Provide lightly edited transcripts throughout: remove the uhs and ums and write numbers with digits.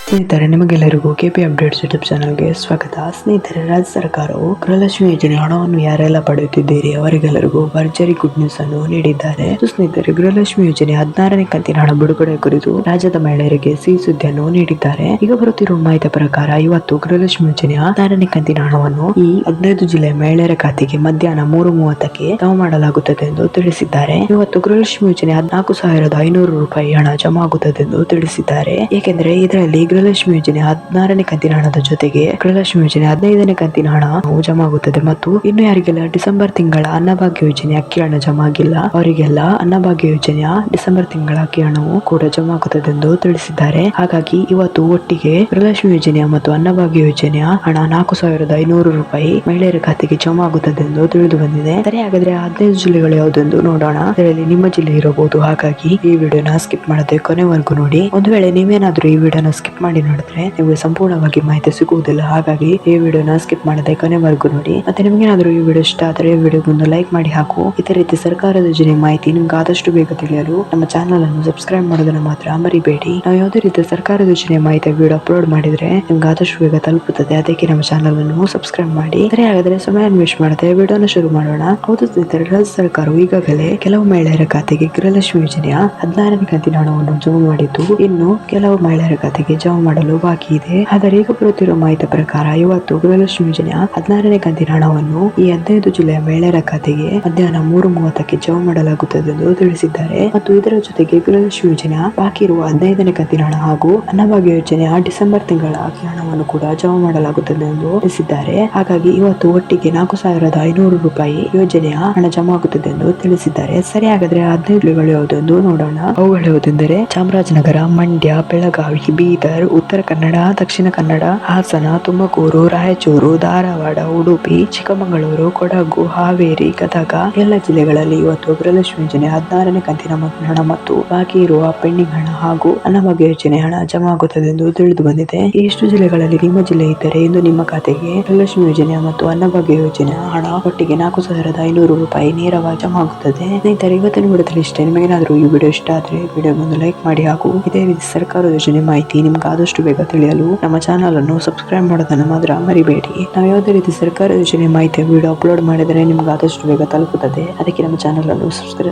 ಸ್ನೇಹಿತರೆ, ನಿಮಗೆಲ್ಲರಿಗೂ KP updates YouTube ಚಾನಲ್ಗೆ ಸ್ವಾಗತ. ಸ್ನೇಹಿತರೆ, ರಾಜ್ಯ ಸರ್ಕಾರವು ಗೃಹಲಕ್ಷ್ಮಿ ಯೋಜನೆ ಹಣವನ್ನು ಯಾರೆಲ್ಲ ಪಡೆಯುತ್ತಿದ್ದೀರಿ ಅವರಿಗೆಲ್ಲರಿಗೂ ಭರ್ಜರಿ ಗುಡ್ ನ್ಯೂಸ್ ಅನ್ನು ನೀಡಿದ್ದಾರೆ. ಸ್ನೇಹಿತರೆ, ಗೃಹಲಕ್ಷ್ಮಿ ಯೋಜನೆ 16ನೇ ಕಂತಿನ ಹಣ ಬಿಡುಗಡೆ ಕುರಿತು ರಾಜ್ಯದ ಮಹಿಳೆಯರಿಗೆ ಸಿಹಿ ಸುದ್ದಿಯನ್ನು ನೀಡಿದ್ದಾರೆ. ಈಗ ಬರುತ್ತಿರುವ ಮಾಹಿತಿ ಪ್ರಕಾರ ಇವತ್ತು ಗೃಹಲಕ್ಷ್ಮಿ ಯೋಜನೆಯ 16ನೇ ಕಂತಿನ ಹಣವನ್ನು ಈ 15 ಜಿಲ್ಲೆಯ ಮಹಿಳೆಯರ ಖಾತೆಗೆ ಮಧ್ಯಾಹ್ನ 3:30ಕ್ಕೆ ಜಮಾ ಮಾಡಲಾಗುತ್ತದೆ ಎಂದು ತಿಳಿಸಿದ್ದಾರೆ. ಇವತ್ತು ಗೃಹಲಕ್ಷ್ಮಿ ಯೋಜನೆ 14,500 ರೂಪಾಯಿ ಹಣ ಜಮಾ ಆಗುತ್ತದೆ ಎಂದು ತಿಳಿಸಿದ್ದಾರೆ. ಏಕೆಂದರೆ ಇದರಲ್ಲಿ ಗೃಹಲಕ್ಷ್ಮಿ ಯೋಜನೆ 16ನೇ ಕಂತಿನ ಹಣದ ಜೊತೆಗೆ ಗೃಹಲಕ್ಷ್ಮಿ ಯೋಜನೆ 15ನೇ ಕಂತಿನ ಹಣ ಜಮಾ ಆಗುತ್ತದೆ ಮತ್ತು ಇನ್ನು ಯಾರಿಗೆಲ್ಲ ಡಿಸೆಂಬರ್ ತಿಂಗಳ ಅನ್ನಭಾಗ್ಯ ಯೋಜನೆ ಅಕ್ಕಿ ಹಣ ಜಮಾ ಆಗಿಲ್ಲ ಅವರಿಗೆಲ್ಲ ಅನ್ನಭಾಗ್ಯ ಯೋಜನೆಯ ಡಿಸೆಂಬರ್ ತಿಂಗಳ ಅಕ್ಕಿ ಹಣವು ಕೂಡ ಜಮಾ ಆಗುತ್ತದೆ ಎಂದು ತಿಳಿಸಿದ್ದಾರೆ. ಹಾಗಾಗಿ ಇವತ್ತು ಒಟ್ಟಿಗೆ ಗೃಹಲಕ್ಷ್ಮಿ ಯೋಜನೆಯ ಮತ್ತು ಅನ್ನಭಾಗ್ಯ ಯೋಜನೆಯ ಹಣ 4,500 ರೂಪಾಯಿ ಮಹಿಳೆಯರ ಖಾತೆಗೆ ಜಮಾ ಆಗುತ್ತದೆ ಎಂದು ತಿಳಿದು ಬಂದಿದೆ. ಸರಿ, ಹಾಗಾದ್ರೆ 15 ಜಿಲ್ಲೆಗಳು ಯಾವುದೆಂದು ನೋಡೋಣ. ಇದರಲ್ಲಿ ನಿಮ್ಮ ಜಿಲ್ಲೆ ಇರಬಹುದು. ಹಾಗಾಗಿ ಈ ವಿಡಿಯೋನ ಸ್ಕಿಪ್ ಮಾಡದೆ ಕೊನೆವರೆಗೂ ನೋಡಿ. ಒಂದು ವೇಳೆ ನೀವೇನಾದ್ರೂ ಈ ವಿಡಿಯೋನ ಸ್ಕಿಪ್ ಮಾಡಿ ನೋಡಿದ್ರೆ ನಿಮಗೆ ಸಂಪೂರ್ಣವಾಗಿ ಮಾಹಿತಿ ಸಿಗುವುದಿಲ್ಲ. ಹಾಗಾಗಿ ಈ ವಿಡಿಯೋನ ಸ್ಕಿಪ್ ಮಾಡದೆ ಕೊನೆವರೆಗೂ ನೋಡಿ. ಮತ್ತೆ ನಿಮ್ಗೇನಾದ್ರೂ ಈ ವಿಡಿಯೋ ಇಷ್ಟ ಆದರೆ ಈ ವಿಡಿಯೋಗೊಂದು ಲೈಕ್ ಮಾಡಿ ಹಾಕು. ಇದೇ ರೀತಿ ಸರ್ಕಾರದ ಯೋಜನೆ ಮಾಹಿತಿ ನಿಮ್ಗೆ ಆದಷ್ಟು ಬೇಗ ತಿಳಿಯಲು ನಮ್ಮ ಚಾನಲ್ ಅನ್ನು ಸಬ್ಸ್ಕ್ರೈಬ್ ಮಾಡೋದನ್ನ ಮಾತ್ರ ಮರಿಬೇಡಿ. ನಾವು ಯಾವುದೇ ರೀತಿ ಸರ್ಕಾರದ ಯೋಜನೆ ಮಾಹಿತಿ ವಿಡಿಯೋ ಅಪ್ಲೋಡ್ ಮಾಡಿದ್ರೆ ನಿಮ್ಗೆ ಆದಷ್ಟು ಬೇಗ ತಲುಪುತ್ತದೆ. ಅದಕ್ಕೆ ನಮ್ಮ ಚಾನಲ್ ಅನ್ನು ಸಬ್ಸ್ಕ್ರೈಬ್ ಮಾಡಿ. ಸರಿ, ಹಾಗಾದ್ರೆ ಸಮಯ ವೇಸ್ಟ್ ಮಾಡದೆ ವಿಡಿಯೋನ ಶುರು ಮಾಡೋಣ. ಹೌದು ಸ್ನೇಹಿತರೆ, ರಾಜ್ಯ ಸರ್ಕಾರವು ಈಗಾಗಲೇ ಕೆಲವು ಮಹಿಳೆಯರ ಖಾತೆಗೆ ಗೃಹಲಕ್ಷ್ಮಿ ಯೋಜನೆಯ 16ನೇ ಕಂತಿನ ಹಣವನ್ನು ಜಮಾ ಮಾಡಿದ್ದು ಇನ್ನು ಕೆಲವು ಮಹಿಳೆಯರ ಖಾತೆಗೆ ಜಮಾ ಮಾಡಲು ಬಾಕಿ ಇದೆ. ಆದರೆ ಈಗ ಬರುತ್ತಿರುವ ಮಾಹಿತಿ ಪ್ರಕಾರ ಇವತ್ತು ಗೃಹಲಕ್ಷ್ಮಿ ಯೋಜನೆಯ 16ನೇ ಕಂತಿನ ಹಣವನ್ನು ಈ 15 ಜಿಲ್ಲೆಯ ಮಹಿಳೆಯರ ಖಾತೆಗೆ ಮಧ್ಯಾಹ್ನ 3:30ಕ್ಕೆ ಜಮಾ ಮಾಡಲಾಗುತ್ತದೆ ಎಂದು ತಿಳಿಸಿದ್ದಾರೆ. ಮತ್ತು ಇದರ ಜೊತೆಗೆ ಗೃಹಲಕ್ಷ್ಮಿ ಯೋಜನೆಯ ಬಾಕಿ ಇರುವ 15ನೇ ಕಂತಿನ ಹಣ ಹಾಗೂ ಅನ್ನಭಾಗ್ಯ ಯೋಜನೆಯ ಡಿಸೆಂಬರ್ ತಿಂಗಳ ಅಕ್ಕಿ ಹಣವನ್ನು ಕೂಡ ಜಮಾ ಮಾಡಲಾಗುತ್ತದೆ ಎಂದು ತಿಳಿಸಿದ್ದಾರೆ. ಹಾಗಾಗಿ ಇವತ್ತು ಒಟ್ಟಿಗೆ 4,500 ರೂಪಾಯಿ ಯೋಜನೆಯ ಹಣ ಜಮಾ ಆಗುತ್ತದೆ ಎಂದು ತಿಳಿಸಿದ್ದಾರೆ. ಸರಿ, ಹಾಗಾದ್ರೆ 15 ಜಿಲ್ಲೆಗಳು ಯಾವುದೆಂದು ನೋಡೋಣ. ಅವುಗಳು ಯಾವುದೆಂದರೆ ಚಾಮರಾಜನಗರ, ಮಂಡ್ಯ, ಬೆಳಗಾವಿ, ಬೀದರ್, ಉತ್ತರ ಕನ್ನಡ, ದಕ್ಷಿಣ ಕನ್ನಡ, ಹಾಸನ, ತುಮಕೂರು, ರಾಯಚೂರು, ಧಾರವಾಡ, ಉಡುಪಿ, ಚಿಕ್ಕಮಗಳೂರು, ಕೊಡಗು, ಹಾವೇರಿ, ಗದಗ ಎಲ್ಲ ಜಿಲ್ಲೆಗಳಲ್ಲಿ ಇವತ್ತು ಗೃಹಲಕ್ಷ್ಮಿ ಯೋಜನೆ 16ನೇ ಕಂತಿನ ಹಣ ಮತ್ತು ಬಾಕಿ ಇರುವ ಪೆಂಡಿಂಗ್ ಹಣ ಹಾಗೂ ಅನ್ನಭಾಗ್ಯ ಯೋಜನೆ ಹಣ ಜಮಾ ಆಗುತ್ತದೆ ಎಂದು ತಿಳಿದು ಬಂದಿದೆ. ಎಷ್ಟು ಜಿಲ್ಲೆಗಳಲ್ಲಿ ನಿಮ್ಮ ಜಿಲ್ಲೆ ಇದ್ದರೆ ಇಂದು ನಿಮ್ಮ ಖಾತೆಗೆ ಗೃಹಲಕ್ಷ್ಮಿ ಯೋಜನೆ ಮತ್ತು ಅನ್ನಭಾಗ್ಯ ಯೋಜನೆಯ ಹಣ ಒಟ್ಟಿಗೆ 4,500 ರೂಪಾಯಿ ನೇರವಾಗಿ ಜಮಾ ಆಗುತ್ತದೆ. ಸ್ನೇಹಿತರೆ, ಇವತ್ತಿನ ವಿಡಿಯೋದಲ್ಲಿ ಇಷ್ಟೇ. ನಿಮಗೇನಾದ್ರೂ ಈ ವಿಡಿಯೋ ಇಷ್ಟ ಆದರೆ ವಿಡಿಯೋಗೊಂದು ಲೈಕ್ ಮಾಡಿ ಹಾಗೂ ಇದೇ ರೀತಿ ಸರ್ಕಾರದ ಯೋಜನೆ ಮಾಹಿತಿ ನಿಮ್ಗೆ ಆದಷ್ಟು ಬೇಗ ತಿಳಿಯಲು ನಮ್ಮ ಚಾನಲ್ ಅನ್ನು ಸಬ್ಸ್ಕ್ರೈಬ್ ಮಾಡೋದನ್ನ ಮಾತ್ರ ಮರಿಬೇಡಿ. ನಾವು ಯಾವುದೇ ರೀತಿ ಸರ್ಕಾರ ಯೋಜನೆ ಮಾಹಿತಿ ವಿಡಿಯೋ ಅಪ್ಲೋಡ್ ಮಾಡಿದರೆ ನಿಮ್ಗೆ ಆದಷ್ಟು ಬೇಗ ತಲುಪುತ್ತದೆ. ಅದಕ್ಕೆ ನಮ್ಮ ಚಾನಲ್ ಅನ್ನು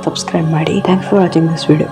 ಸಬ್ಸ್ಕ್ರೈಬ್ ಮಾಡಿ. Thanks for watching this video.